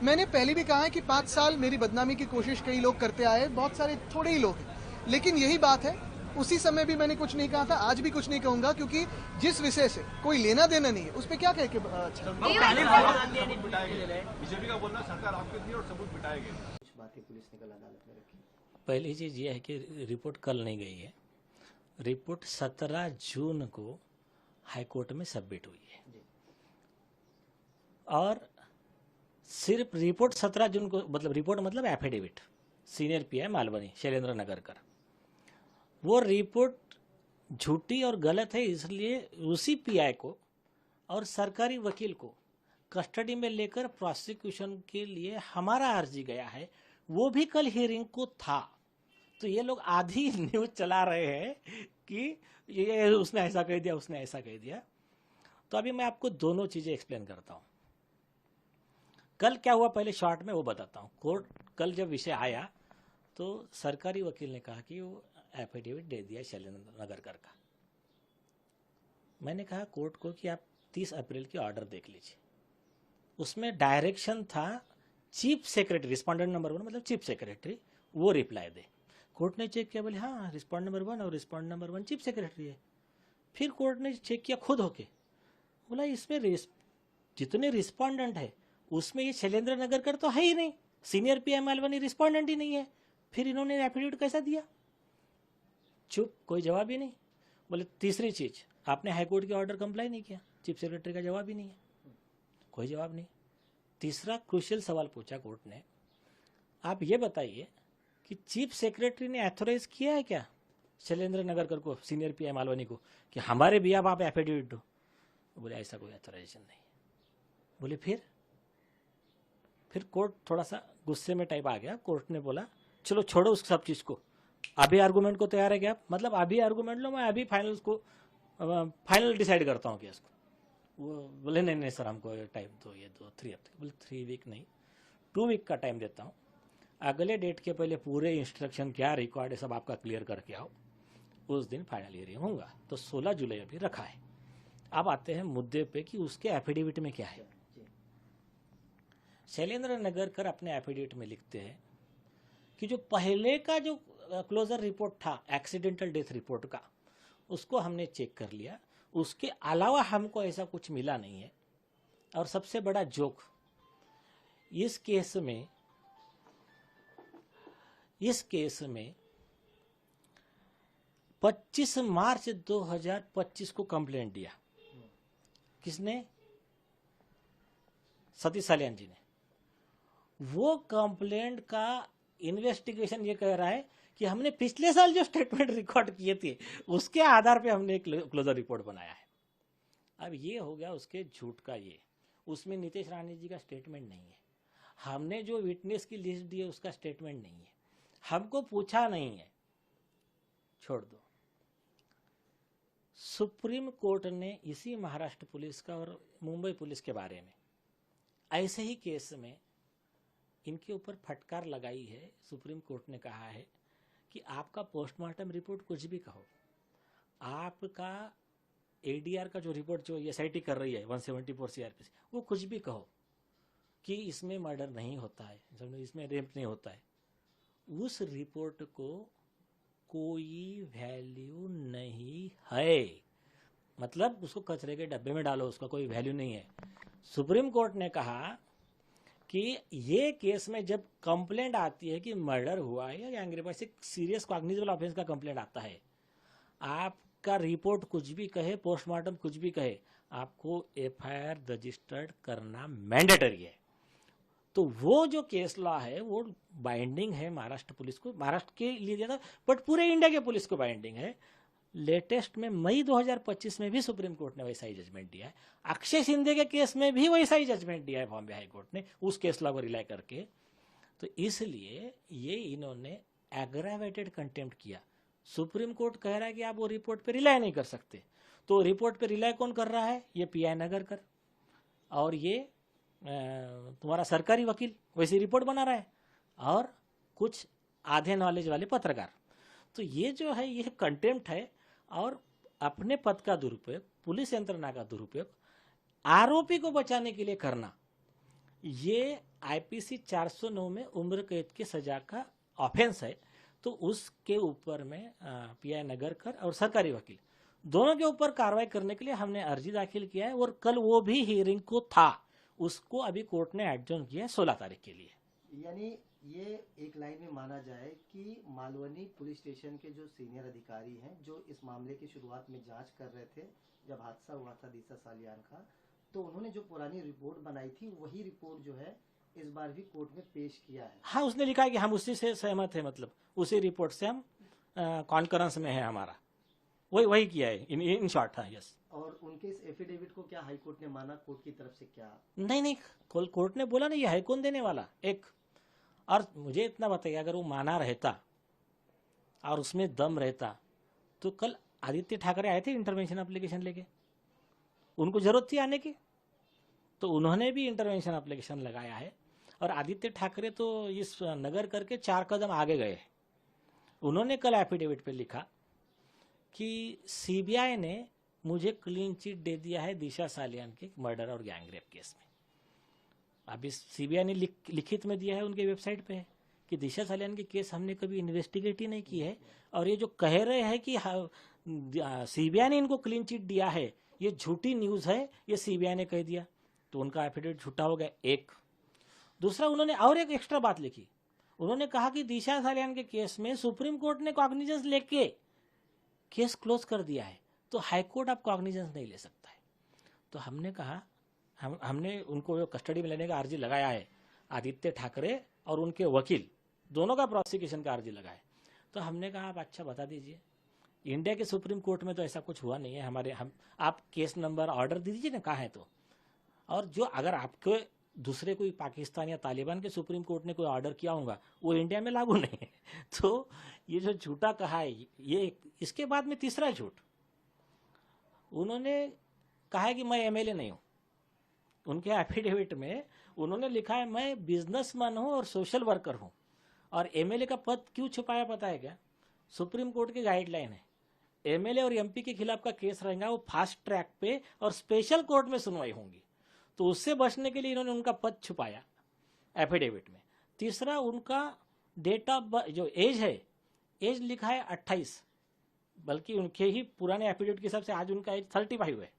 मैंने पहले भी कहा है कि 5 साल मेरी बदनामी की कोशिश कई लोग करते आए, बहुत सारे थोड़े ही लोग हैं, लेकिन यही बात है, उसी समय भी मैंने कुछ नहीं कहा था, आज भी कुछ नहीं कहूंगा, क्योंकि जिस विषय से कोई लेना देना नहीं है उस पर क्या कह के अच्छा। बीजेपी का बोलना सरकार आपकी थी और सबूत मिटाए गए। कुछ बातें पुलिस ने कल अदालत में रखी। पहली चीज़ ये है कि रिपोर्ट कल नहीं गई है, रिपोर्ट 17 जून को हाईकोर्ट में सबमिट हुई है और सिर्फ रिपोर्ट 17 जून को, मतलब रिपोर्ट मतलब affidavit senior pi Malvani Shailendra Nagarkar, वो रिपोर्ट झूठी और गलत है, इसलिए उसी पीआई को और सरकारी वकील को कस्टडी में लेकर प्रोसिक्यूशन के लिए हमारा अर्जी गया है, वो भी कल हियरिंग को था। तो ये लोग आधी न्यूज चला रहे हैं कि ये उसने ऐसा कह दिया, उसने ऐसा कह दिया। तो अभी मैं आपको दोनों चीजें एक्सप्लेन करता हूं। कल क्या हुआ पहले शॉर्ट में वो बताता हूं। कोर्ट कल जब विषय आया तो सरकारी वकील ने कहा कि वो एफिडेविट दे दिया शैलेंद्र नगरकर का। मैंने कहा कोर्ट को कि आप 30 अप्रैल की ऑर्डर देख लीजिए, उसमें डायरेक्शन था चीफ सेक्रेटरी, रिस्पॉन्डेंट नंबर 1 मतलब चीफ सेक्रेटरी, वो रिप्लाई दे। कोर्ट ने चेक किया, बोले हाँ रिस्पॉन्डेंट नंबर 1 और रिस्पॉन्डेंट नंबर 1 चीफ सेक्रेटरी है। फिर कोर्ट ने चेक किया खुद होके, बोला इसमें जितने रिस्पॉन्डेंट है उसमें ये शैलेंद्र नगरकर तो है ही नहीं, सीनियर पीआई मालवनी रिस्पॉन्डेंट ही नहीं है, फिर इन्होंने एफिडेविट कैसा दिया? चुप, कोई जवाब ही नहीं। बोले तीसरी चीज, आपने हाईकोर्ट के ऑर्डर कंप्लाई नहीं किया, चीफ सेक्रेटरी का जवाब ही नहीं है, कोई जवाब नहीं। तीसरा क्रूशियल सवाल पूछा कोर्ट ने, आप ये बताइए कि चीफ सेक्रेटरी ने एथोराइज किया है क्या शैलेंद्र नगरकर को, सीनियर पीआई मालवनी को, कि हमारे भी आप एफिडेविट दो? बोले ऐसा कोई एथोराइजेशन नहीं। बोले फिर कोर्ट थोड़ा सा गुस्से में टाइप आ गया। कोर्ट ने बोला चलो छोड़ो उस सब चीज को, अभी आर्गूमेंट को तैयार है क्या? मतलब अभी आर्गूमेंट लो, मैं अभी फाइनल डिसाइड करता हूँ केस को। वो बोले नहीं सर, हमको टाइम दो, ये 2-3 हफ्ते। बोले 3 वीक नहीं, 2 वीक का टाइम देता हूँ, अगले डेट के पहले पूरे इंस्ट्रक्शन क्या रिकॉर्ड है सब आपका क्लियर करके आओ, उस दिन फाइनल हियरिंग होगा। तो 16 जुलाई अभी रखा है। अब आते हैं मुद्दे पे कि उसके एफिडेविट में क्या है। शैलेंद्र नगरकर अपने एफिडेविट में लिखते हैं कि जो पहले का जो क्लोजर रिपोर्ट था एक्सीडेंटल डेथ रिपोर्ट का, उसको हमने चेक कर लिया, उसके अलावा हमको ऐसा कुछ मिला नहीं है। और सबसे बड़ा जोक, इस केस में 25 मार्च 2025 को कंप्लेंट दिया। किसने? सतीश सालियान जी ने। वो कंप्लेंट का इन्वेस्टिगेशन ये कह रहा है कि हमने पिछले साल जो स्टेटमेंट रिकॉर्ड किए थे उसके आधार पे हमने एक क्लोजर रिपोर्ट बनाया है। अब ये हो गया उसके झूठ का ये, उसमें नीतीश राणे जी का स्टेटमेंट नहीं है, हमने जो विटनेस की लिस्ट दी है उसका स्टेटमेंट नहीं है, हमको पूछा नहीं है, छोड़ दो। सुप्रीम कोर्ट ने इसी महाराष्ट्र पुलिस का और मुंबई पुलिस के बारे में ऐसे ही केस में इनके ऊपर फटकार लगाई है। सुप्रीम कोर्ट ने कहा है कि आपका पोस्टमार्टम रिपोर्ट कुछ भी कहो, आपका एडीआर का जो रिपोर्ट जो एसआईटी कर रही है 174 सीआरपीसी, वो कुछ भी कहो कि इसमें मर्डर नहीं होता है, इसमें रेप नहीं होता है, उस रिपोर्ट को कोई वैल्यू नहीं है। मतलब उसको कचरे के डब्बे में डालो, उसका कोई वैल्यू नहीं है। सुप्रीम कोर्ट ने कहा कि ये केस में जब कंप्लेंट आती है कि मर्डर हुआ है या एंग्रीबाइट से सीरियस कॉग्निजेबल ऑफेंस का कंप्लेंट आता है, आपका रिपोर्ट कुछ भी कहे, पोस्टमार्टम कुछ भी कहे, आपको एफआईआर रजिस्टर्ड करना मैंडेटरी है। तो वो जो केस लॉ है वो बाइंडिंग है महाराष्ट्र पुलिस को, महाराष्ट्र के लिए ज्यादा बट पूरे इंडिया के पुलिस को बाइंडिंग है। लेटेस्ट में मई 2025 में भी सुप्रीम कोर्ट ने वैसा ही जजमेंट दिया है। अक्षय शिंदे के केस में भी वैसा ही जजमेंट दिया है बॉम्बे हाई कोर्ट ने, उस केस लॉ को रिलाई करके। तो इसलिए ये इन्होंने एग्रावेटेड कंटेम्प्ट किया। सुप्रीम कोर्ट कह रहा है कि आप वो रिपोर्ट पे रिलाई नहीं कर सकते, तो रिपोर्ट पे रिलाई कौन कर रहा है? ये पीआई नगरकर और ये तुम्हारा सरकारी वकील वैसी रिपोर्ट बना रहा है और कुछ आधे नॉलेज वाले पत्रकार। तो ये जो है ये कंटेम्प्ट है और अपने पद का दुरुपयोग, पुलिस यंत्रणा का दुरुपयोग आरोपी को बचाने के लिए करना, ये आईपीसी 409 में उम्र कैद की सजा का ऑफेंस है, तो उसके ऊपर में पीआई नगरकर और सरकारी वकील दोनों के ऊपर कार्रवाई करने के लिए हमने अर्जी दाखिल किया है, और कल वो भी हियरिंग को था, उसको अभी कोर्ट ने एडजॉर्न किया है 16 तारीख के लिए। यानी ये एक लाइन में माना जाए कि मालवनी पुलिस स्टेशन के जो सीनियर अधिकारी हैं, जो इस मामले की शुरुआत में जांच कर रहे थे जब हादसा हुआ था दिशा सालियान का, तो उन्होंने जो पुरानी रिपोर्ट बनाई थी वही रिपोर्ट जो है इस बार भी कोर्ट में पेश किया है। हाँ, उसने लिखा है कि हम उसी से सहमत है, मतलब उसी रिपोर्ट से हम कॉन्करेंस में है हमारा, वही किया है इन शॉर्ट। हाँ, यस। और उनके इस एफिडेविट को क्या हाई कोर्ट ने माना? कोर्ट की तरफ से क्या? नहीं, कोर्ट ने बोला नहीं, ये है कौन देने वाला एक। और मुझे इतना बताइए, अगर वो माना रहता और उसमें दम रहता तो कल आदित्य ठाकरे आए थे इंटरवेंशन एप्लीकेशन लेके, उनको जरूरत थी आने की, तो उन्होंने भी इंटरवेंशन एप्लीकेशन लगाया है। और आदित्य ठाकरे तो इस नगर करके 4 कदम आगे गए। उन्होंने कल एफिडेविट पे लिखा कि सीबीआई ने मुझे क्लीन चिट दे दिया है दिशा सालियान के मर्डर और गैंगरेप केस में। अभी सीबीआई ने लिखित में दिया है, उनके वेबसाइट पे है कि दिशा सालियान के केस हमने कभी इन्वेस्टिगेट ही नहीं की है, और ये जो कह रहे हैं कि सीबीआई ने इनको क्लीन चिट दिया है, ये झूठी न्यूज़ है, ये सीबीआई ने कह दिया, तो उनका एफिडेविट झूठा हो गया। एक दूसरा, उन्होंने और एक एक्स्ट्रा बात लिखी, उन्होंने कहा कि दिशा सालियान के केस में सुप्रीम कोर्ट ने कॉग्निजेंस लेके केस क्लोज कर दिया है, तो हाई कोर्ट अब कॉग्निजेंस नहीं ले सकता है। तो हमने कहा, हमने उनको कस्टडी में लेने का अर्जी लगाया है, आदित्य ठाकरे और उनके वकील दोनों का प्रोसिक्यूशन का अर्जी लगाया है। तो हमने कहा आप अच्छा बता दीजिए, इंडिया के सुप्रीम कोर्ट में तो ऐसा कुछ हुआ नहीं है, आप केस नंबर ऑर्डर दे दीजिए ना, कहाँ है तो। और जो अगर आपके दूसरे कोई पाकिस्तान या तालिबान के सुप्रीम कोर्ट ने कोई ऑर्डर किया होगा, वो इंडिया में लागू नहीं है। तो ये जो झूठा कहा है, ये इसके बाद में तीसरा झूठ, उन्होंने कहा है कि मैं एमएलए नहीं हूं। उनके एफिडेविट में उन्होंने लिखा है मैं बिजनेसमैन हूं और सोशल वर्कर हूं। और एमएलए का पद क्यों छुपाया पता है क्या? सुप्रीम कोर्ट की गाइडलाइन है, एमएलए और एमपी के खिलाफ का केस रहेगा वो फास्ट ट्रैक पे और स्पेशल कोर्ट में सुनवाई होंगी, तो उससे बचने के लिए इन्होंने उनका पद छुपाया एफिडेविट में। तीसरा, उनका डेट ऑफ जो एज है, एज लिखा है 28, बल्कि उनके ही पुराने एफिडेविट के हिसाब से आज उनका एज 35 है।